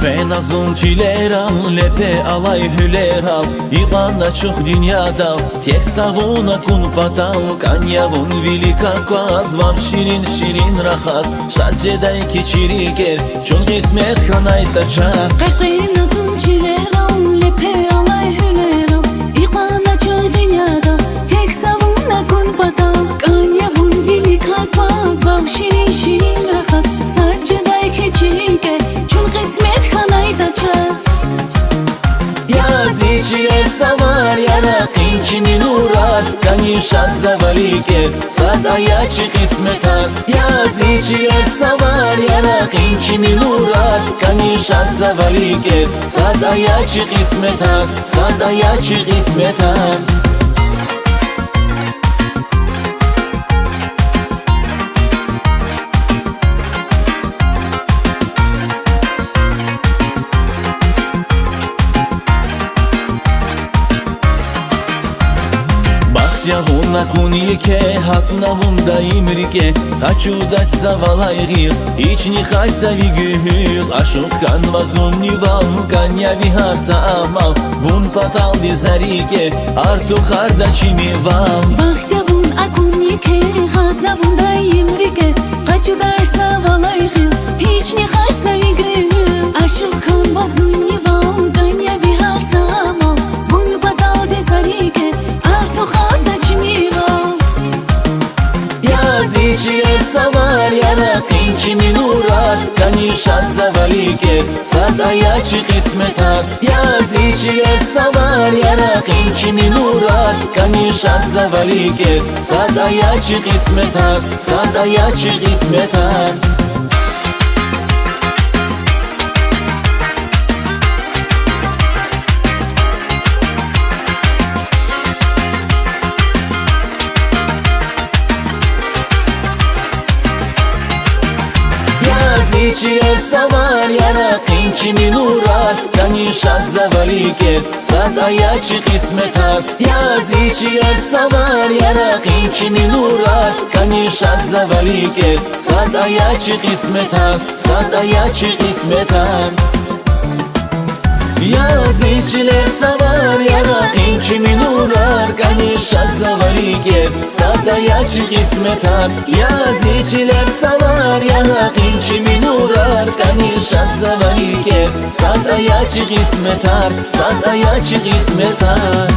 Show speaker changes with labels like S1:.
S1: Ben azun çileram, lepe alay hüleram. İğana çok dünyada, tek savuna kun patal. Kanyavun vilika kaz, vam şirin şirin rahas. Şacceday ki çiriker, çun kısmet kanayta ças.
S2: Ben azun çileram, lepe alay hüleram. İğana çok dünyada, tek savuna kun patal. Kanyavun vilika kaz, vam şirin şirin rahas. Şacceday ki çiriker, çun kısmet kanayta ças.
S1: Yazıcılar savar yana kınçinin uğrar. Kanişat zavaliker sadaya çık ismetar. Yazıcılar savar yana kınçinin uğrar. Kanişat zavaliker sadaya çık ismetar. Sadaya çık ismetar. Yahuna kunike hatna hunda imrike Taçu daç zavalay gir İçni haysa vi gühül Aşık kan vazun nival Kanya viharsa amal Vun patal dizarike Artu harda çimi val
S2: Bahtiyavun akunike hatna hunda imrike Taçu daç zavalay gir İçni haysa vi gühül Aşık kan vazun nival Kanya viharsa amal Vun patal dizarike Artu harda
S1: Yazıcılar savar yana kınçinin uğrar. Kanişat zavaliker sadaya çık ismetar. Yazıcılar savar yana kınçinin uğrar. Kanişat zavaliker sadaya çık ismetar. Sadaya çık ismetar. Yazıcılar savar yana kınçinin uğrar. Kanişat zavaliker sadaya çık ismetar. Yazıcılar savar yana kınçinin uğrar. Kanişat zavaliker sadaya çık ismetar. Sadaya çık ismetar. Yazıcılar savar yana kınçinin uğrar. Kanişat zavaliker sadaya çık ismetar. Yazıcılar savar yana kınçinin uğrar. Kanişat zavaliker sadaya çık ismetar. Sadaya çık ismetar.